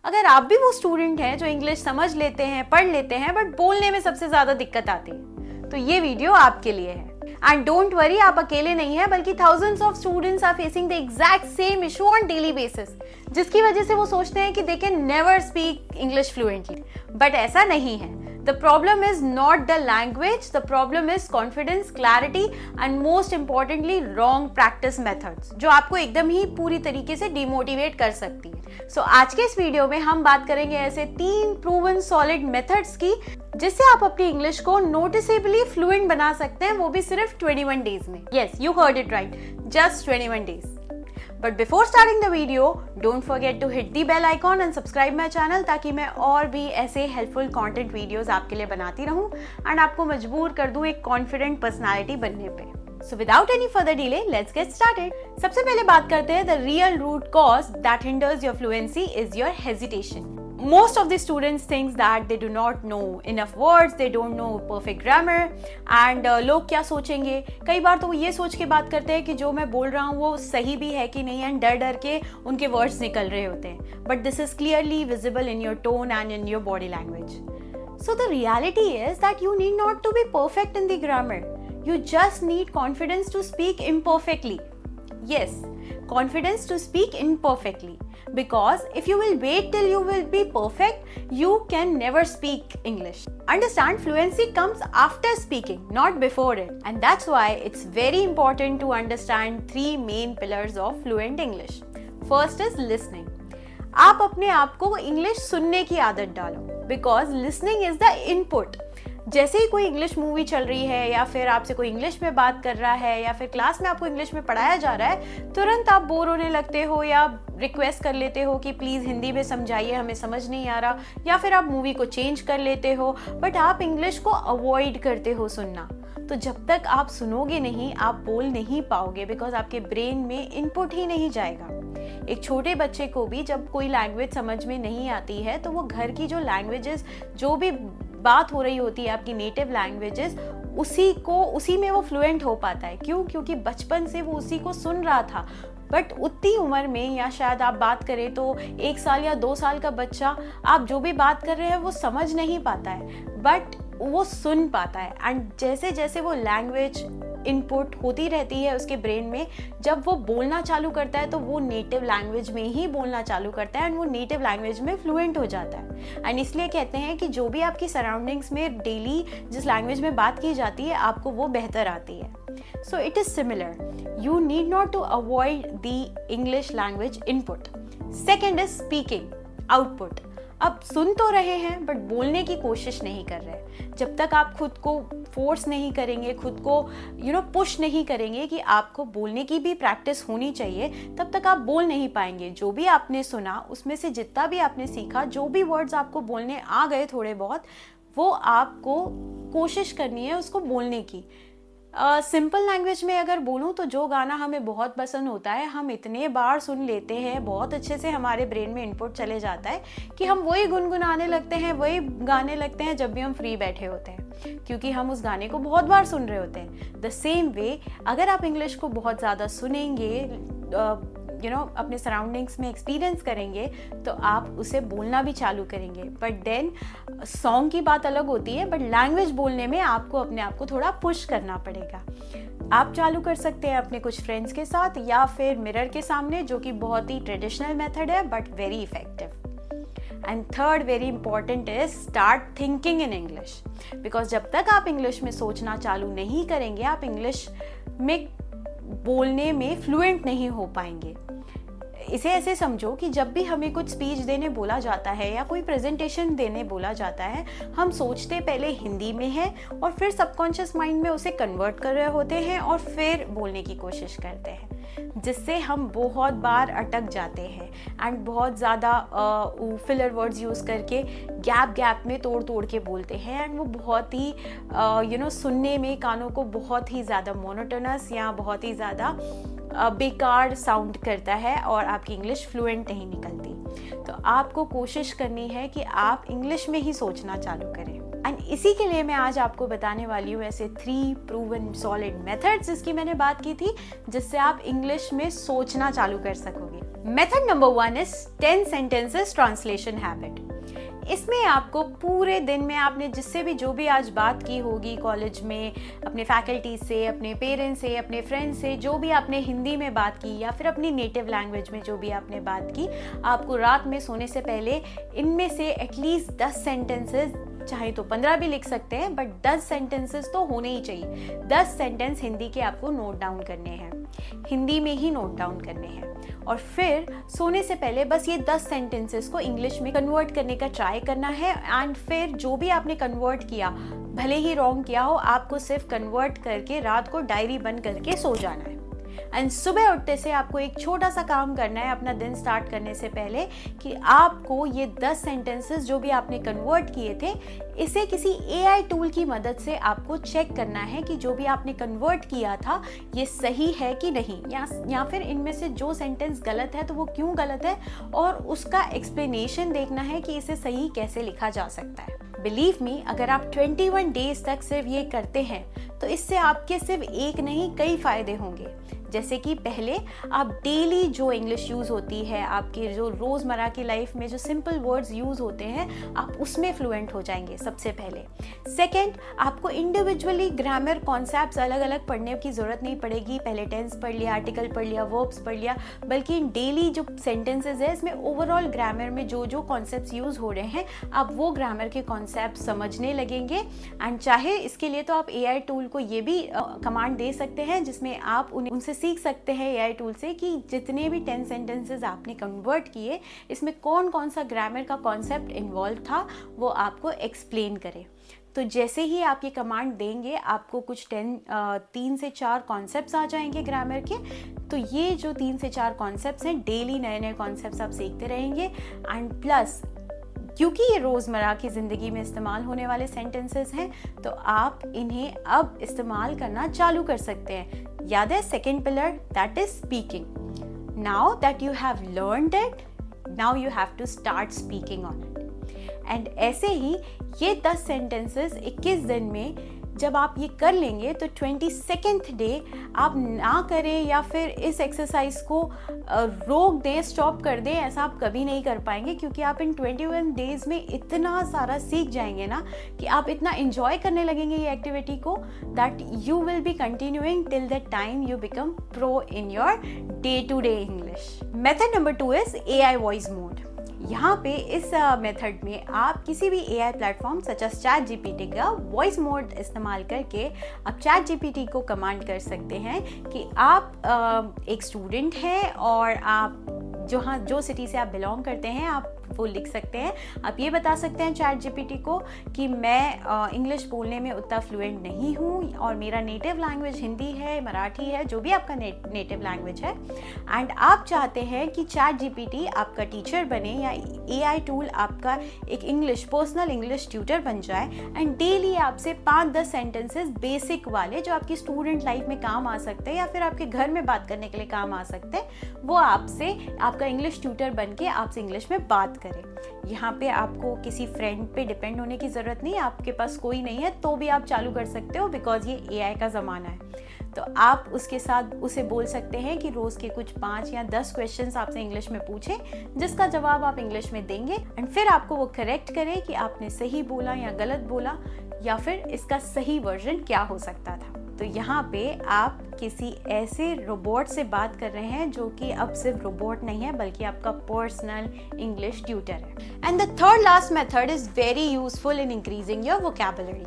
अगर आप भी वो स्टूडेंट हैं जो इंग्लिश समझ लेते हैं, पढ़ लेते हैं, बट बोलने में सबसे ज्यादा दिक्कत आती है, तो ये वीडियो आपके लिए है। एंड डोंट वरी, आप अकेले नहीं हैं, बल्कि thousands of students are facing the exact same issue on daily basis, जिसकी वजह से वो सोचते हैं कि they can never speak English fluently, but ऐसा नहीं है। The problem is not the language, the problem is confidence, clarity and most importantly wrong practice methods, जो आपको एकदम ही पूरी तरीके से डिमोटिवेट कर सकती है। So आज के इस वीडियो में हम बात करेंगे ऐसे 3 proven solid methods की, जिससे आप अपनी इंग्लिश को नोटिसेबली फ्लुएंट बना सकते हैं, वो भी सिर्फ 21 डेज में। Yes, you heard it right, just 21 days. But before starting the video, don't forget to hit the bell icon and subscribe my channel, ताकि मैं और भी ऐसे helpful content videos आपके लिए बनाती रहूं and आपको मजबूर कर दूं एक confident personality बनने पे। So without any further delay, let's get started. सबसे पहले बात करते हैं the real root cause that hinders your fluency is your hesitation. Most of the students think that they do not know enough words, they don't know perfect grammar and लोग क्या सोचेंगे। कई बार तो वो ये सोच के बात करते हैं कि जो मैं बोल रहा हूँ वो सही भी है कि नहीं, एंड डर डर के उनके वर्ड्स निकल रहे होते हैं। But this is clearly visible in your tone and in your body language. So the reality is that you need not to be perfect in the grammar. You just need confidence to speak imperfectly. Yes, confidence to speak imperfectly. Because if you will wait till you will be perfect, you can never speak English. Understand, fluency comes after speaking, not before it. And that's why it's very important to understand 3 main pillars of fluent English. First is listening. आप अपने आप को English सुनने की आदत डालो, because listening is the input. जैसे ही कोई इंग्लिश मूवी चल रही है या फिर आपसे कोई इंग्लिश में बात कर रहा है या फिर क्लास में आपको इंग्लिश में पढ़ाया जा रहा है, तुरंत आप बोर होने लगते हो या रिक्वेस्ट कर लेते हो कि प्लीज़ हिंदी में समझाइए, हमें समझ नहीं आ रहा, या फिर आप मूवी को चेंज कर लेते हो, बट आप इंग्लिश को अवॉइड करते हो सुनना। तो जब तक आप सुनोगे नहीं, आप बोल नहीं पाओगे, बिकॉज आपके ब्रेन में इनपुट ही नहीं जाएगा। एक छोटे बच्चे को भी जब कोई लैंग्वेज समझ में नहीं आती है, तो वो घर की जो लैंग्वेजेस, जो भी बात हो रही होती है आपकी नेटिव लैंग्वेजेस, उसी में वो फ्लुएंट हो पाता है। क्यों? क्योंकि बचपन से वो उसी को सुन रहा था। बट उतनी उम्र में, या शायद आप बात करें तो 1 साल या 2 साल का बच्चा, आप जो भी बात कर रहे हैं वो समझ नहीं पाता है, बट वो सुन पाता है। एंड जैसे जैसे वो लैंग्वेज इनपुट होती रहती है उसके ब्रेन में, जब वो बोलना चालू करता है तो वो नेटिव लैंग्वेज में ही बोलना चालू करता है एंड वो नेटिव लैंग्वेज में फ्लुएंट हो जाता है। एंड इसलिए कहते हैं कि जो भी आपकी सराउंडिंग्स में डेली जिस लैंग्वेज में बात की जाती है, आपको वो बेहतर आती है। So it is similar. You need not to avoid the English language input. Second is speaking, output. अब सुन तो रहे हैं बट बोलने की कोशिश नहीं कर रहे। जब तक आप खुद को फोर्स नहीं करेंगे, खुद को पुश नहीं करेंगे कि आपको बोलने की भी प्रैक्टिस होनी चाहिए, तब तक आप बोल नहीं पाएंगे। जो भी आपने सुना, उसमें से जितना भी आपने सीखा, जो भी वर्ड्स आपको बोलने आ गए थोड़े बहुत, वो आपको कोशिश करनी है उसको बोलने की। सिंपल लैंग्वेज में अगर बोलूँ तो जो गाना हमें बहुत पसंद होता है, हम इतने बार सुन लेते हैं, बहुत अच्छे से हमारे ब्रेन में इनपुट चले जाता है कि हम वही गुनगुनाने लगते हैं, वही गाने लगते हैं जब भी हम फ्री बैठे होते हैं, क्योंकि हम उस गाने को बहुत बार सुन रहे होते हैं। द सेम वे, अगर आप इंग्लिश को बहुत ज़्यादा सुनेंगे, अपने सराउंडिंग्स में एक्सपीरियंस करेंगे, तो आप उसे बोलना भी चालू करेंगे। बट देन सॉन्ग की बात अलग होती है, बट लैंग्वेज बोलने में आपको अपने आप को थोड़ा पुश करना पड़ेगा। आप चालू कर सकते हैं अपने कुछ फ्रेंड्स के साथ या फिर मिरर के सामने, जो कि बहुत ही ट्रेडिशनल मेथड है but very effective. And third very important is start thinking in English, because जब तक आप इंग्लिश में सोचना चालू नहीं करेंगे, आप इंग्लिश में बोलने में फ्लुएंट नहीं हो पाएंगे। इसे ऐसे समझो कि जब भी हमें कुछ स्पीच देने बोला जाता है या कोई प्रेजेंटेशन देने बोला जाता है, हम सोचते पहले हिंदी में है और फिर सबकॉन्शियस माइंड में उसे कन्वर्ट कर रहे होते हैं और फिर बोलने की कोशिश करते हैं, जिससे हम बहुत बार अटक जाते हैं एंड बहुत ज़्यादा फिलर वर्ड्स यूज़ करके गैप में तोड़ के बोलते हैं, एंड वो बहुत ही सुनने में कानों को बहुत ही ज़्यादा मोनोटोनस या बहुत ही ज़्यादा बेकार साउंड करता है और आपकी इंग्लिश फ्लुएंट नहीं निकलती। तो आपको कोशिश करनी है कि आप इंग्लिश में ही सोचना चालू करें। एंड इसी के लिए मैं आज आपको बताने वाली हूँ ऐसे 3 प्रूवन सॉलिड मेथड्स जिसकी मैंने बात की थी, जिससे आप इंग्लिश में सोचना चालू कर सकोगे। Method number 1 is 10 sentences translation habit. इसमें आपको पूरे दिन में आपने जिससे भी जो भी आज बात की होगी कॉलेज में, अपने फैकल्टी से, अपने पेरेंट्स से, अपने फ्रेंड्स से, जो भी आपने हिंदी में बात की या फिर अपनी नेटिव लैंग्वेज में जो भी आपने बात की, आपको रात में सोने से पहले इनमें से एटलीस्ट 10 सेंटेंसेस, चाहे तो 15 भी लिख सकते हैं, बट 10 सेंटेंसेस तो होने ही चाहिए। 10 सेंटेंस हिंदी के आपको नोट डाउन करने हैं, हिंदी में ही नोट डाउन करने हैं, और फिर सोने से पहले बस ये 10 सेंटेंसेस को इंग्लिश में कन्वर्ट करने का ट्राई करना है। एंड फिर जो भी आपने कन्वर्ट किया, भले ही रॉन्ग किया हो, आपको सिर्फ कन्वर्ट करके रात को डायरी बंद करके सो जाना है। एंड सुबह उठते से आपको एक छोटा सा काम करना है अपना दिन स्टार्ट करने से पहले, कि आपको ये 10 सेंटेंसेस जो भी आपने कन्वर्ट किए थे, इसे किसी AI टूल की मदद से आपको चेक करना है कि जो भी आपने कन्वर्ट किया था ये सही है कि नहीं, या फिर इनमें से जो सेंटेंस गलत है तो वो क्यों गलत है, और उसका एक्सप्लेनेशन देखना है कि इसे सही कैसे लिखा जा सकता है। बिलीव मी, अगर आप 21 डेज तक सिर्फ ये करते हैं तो इससे आपके सिर्फ एक नहीं कई फायदे होंगे। जैसे कि पहले आप डेली जो इंग्लिश यूज़ होती है, आपके जो रोज़मर्रा की लाइफ में जो सिंपल वर्ड्स यूज़ होते हैं, आप उसमें फ्लुएंट हो जाएंगे सबसे पहले। सेकंड, आपको इंडिविजुअली ग्रामर कॉन्सेप्ट्स अलग अलग पढ़ने की ज़रूरत नहीं पड़ेगी। पहले टेंस पढ़ लिया, आर्टिकल पढ़ लिया, वर्ब्स पढ़ लिया, बल्कि डेली जो सेंटेंसेज है इसमें ओवरऑल ग्रामर में जो जो कॉन्सेप्ट्स यूज़ हो रहे हैं, आप वो ग्रामर के कॉन्सेप्ट समझने लगेंगे। एंड चाहे इसके लिए तो आप AI टूल को ये भी कमांड दे सकते हैं जिसमें आप उनसे सीख सकते हैं AI टूल से कि जितने भी 10 सेंटेंसेस आपने कन्वर्ट किए, इसमें कौन कौन सा ग्रामर का कॉन्सेप्ट इन्वॉल्व था वो आपको एक्सप्लेन करे। तो जैसे ही आप ये कमांड देंगे, आपको कुछ 3 से 4 कॉन्सेप्ट्स आ जाएंगे ग्रामर के। तो ये जो 3 से 4 कॉन्सेप्ट्स हैं, डेली नए नए कॉन्सेप्ट्स आप सीखते रहेंगे। एंड प्लस क्योंकि ये रोज़मर्रा की ज़िंदगी में इस्तेमाल होने वाले सेंटेंसेस हैं, तो आप इन्हें अब इस्तेमाल करना चालू कर सकते हैं। याद है second pillar, that is speaking. Now that you have learned it, now you have to start speaking on it. And ऐसे ही ये 10 सेंटेंसेस 21 दिन में जब आप ये कर लेंगे तो 22nd डे आप ना करें या फिर इस एक्सरसाइज को रोक दें, स्टॉप कर दें, ऐसा आप कभी नहीं कर पाएंगे। क्योंकि आप इन 21 डेज में इतना सारा सीख जाएंगे ना कि आप इतना एंजॉय करने लगेंगे ये एक्टिविटी को, that you will be continuing till the time you become pro in your day to day English. Method number 2 is AI voice mode. यहाँ पे इस मेथड में आप किसी भी AI platform such as ChatGPT का वॉइस मोड इस्तेमाल करके आप ChatGPT को कमांड कर सकते हैं कि आप एक स्टूडेंट हैं और आप जो सिटी से आप बिलोंग करते हैं, आप वो लिख सकते हैं। आप ये बता सकते हैं ChatGPT को कि मैं इंग्लिश बोलने में उतना फ्लुएंट नहीं हूँ और मेरा नेटिव लैंग्वेज हिंदी है, मराठी है, जो भी आपका नेटिव लैंग्वेज है। एंड आप चाहते हैं कि ChatGPT आपका टीचर बने या AI टूल आपका एक पर्सनल इंग्लिश ट्यूटर बन जाए एंड डेली आपसे 5-10 सेंटेंसेस बेसिक वाले जो आपकी स्टूडेंट लाइफ में काम आ सकते हैं या फिर आपके घर में बात करने के लिए काम आ सकते हैं, वो आपसे आपका इंग्लिश ट्यूटर बन के आपसे इंग्लिश में बात करें। यहाँ पे आपको किसी फ्रेंड पे डिपेंड होने की ज़रूरत नहीं, आपके पास कोई नहीं है तो भी आप चालू कर सकते हो, बिकॉज ये AI का ज़माना है। तो आप उसके साथ उसे बोल सकते हैं कि रोज़ के कुछ 5 या 10 क्वेश्चंस आपसे इंग्लिश में पूछे, जिसका जवाब आप इंग्लिश में देंगे एंड फिर आपको वो करेक्ट करे कि आपने सही बोला या गलत बोला, या फिर इसका सही वर्जन क्या हो सकता था। तो यहाँ पे आप किसी ऐसे रोबोट से बात कर रहे हैं जो कि अब सिर्फ रोबोट नहीं है बल्कि आपका पर्सनल इंग्लिश ट्यूटर है। And the third last method is very useful in increasing your vocabulary.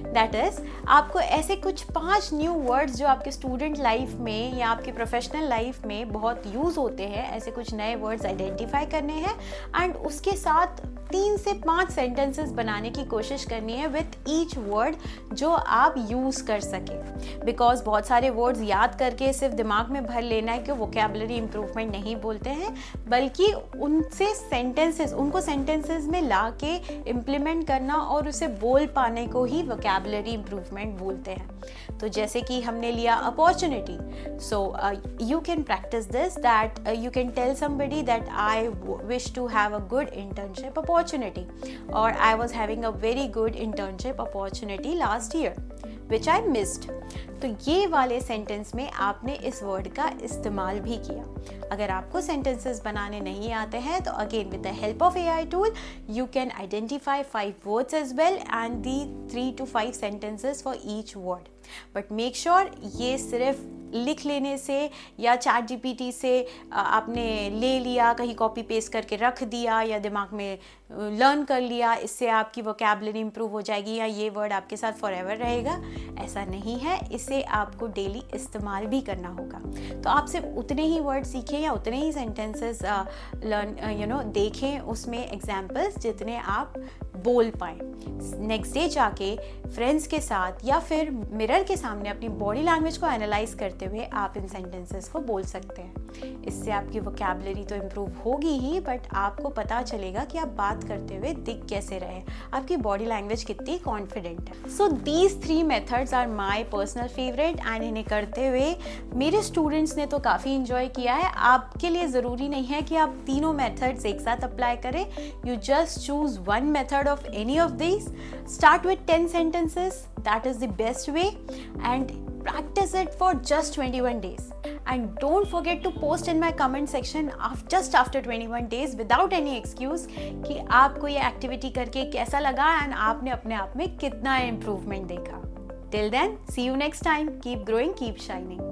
That is, आपको ऐसे कुछ 5 न्यू वर्ड्स जो आपके स्टूडेंट लाइफ में या आपके प्रोफेशनल लाइफ में बहुत यूज होते हैं, ऐसे कुछ नए वर्ड्स आइडेंटिफाई करने हैं एंड उसके साथ 3 से 5 सेंटेंसेस बनाने की कोशिश करनी है विथ ईच वर्ड जो आप यूज कर सके। बिकॉज बहुत सारे वर्ड्स याद करके सिर्फ दिमाग में भर लेना है कि वोकैबुलरी इंप्रूवमेंट नहीं बोलते हैं, बल्कि उनको सेंटेंसेस में ला के इम्प्लीमेंट करना और उसे बोल पाने को ही वोकैबुलरी इंप्रूवमेंट बोलते हैं। तो जैसे कि हमने लिया opportunity, so you can practise this, that you can tell somebody that I wish to have a good internship opportunity or I was having a very good internship opportunity last year. which I missed. तो ये वाले sentence में आपने इस word का इस्तेमाल भी किया। अगर आपको सेंटेंसेस बनाने नहीं आते हैं तो again with the help of AI tool you can identify 5 words as well and the 3 to 5 sentences for each word. But make sure ये सिर्फ लिख लेने से या चैट GPT से आपने ले लिया, कहीं कॉपी पेस्ट करके रख दिया या दिमाग में लर्न कर लिया, इससे आपकी वोकैबुलरी इंप्रूव हो जाएगी या ये वर्ड आपके साथ फॉरएवर रहेगा, ऐसा नहीं है। इसे आपको डेली इस्तेमाल भी करना होगा। तो आप सिर्फ उतने ही वर्ड सीखें या उतने ही सेंटेंसेस लर्न देखें उसमें एग्जाम्पल्स जितने आप बोल पाएँ। नेक्स्ट डे जाके फ्रेंड्स के साथ या फिर मिरर के सामने अपनी बॉडी लैंग्वेज को एनालाइज करते हुए आप इन सेंटेंसेस को बोल सकते हैं। इससे आपकी वोकैबुलरी तो इम्प्रूव होगी ही, बट आपको पता चलेगा कि आप बात करते हुए दिख कैसे रहे, आपकी बॉडी लैंग्वेज कितनी कॉन्फिडेंट है। So these 3 methods are my personal favourite and इन्हें करते हुए मेरे स्टूडेंट्स ने तो काफ़ी इंजॉय किया है। आपके लिए ज़रूरी नहीं है कि आप तीनों मेथड्स एक साथ अप्लाई करें। You just choose one method of any of these. Start with 10 sentences. That is the best way, and practice it for just 21 days. And don't forget to post in my comment section just after 21 days without any excuse कि आपको ये activity करके कैसा लगा and आपने अपने आप में कितना इम्प्रूवमेंट देखा। Till then, see you next time. Keep growing, keep shining.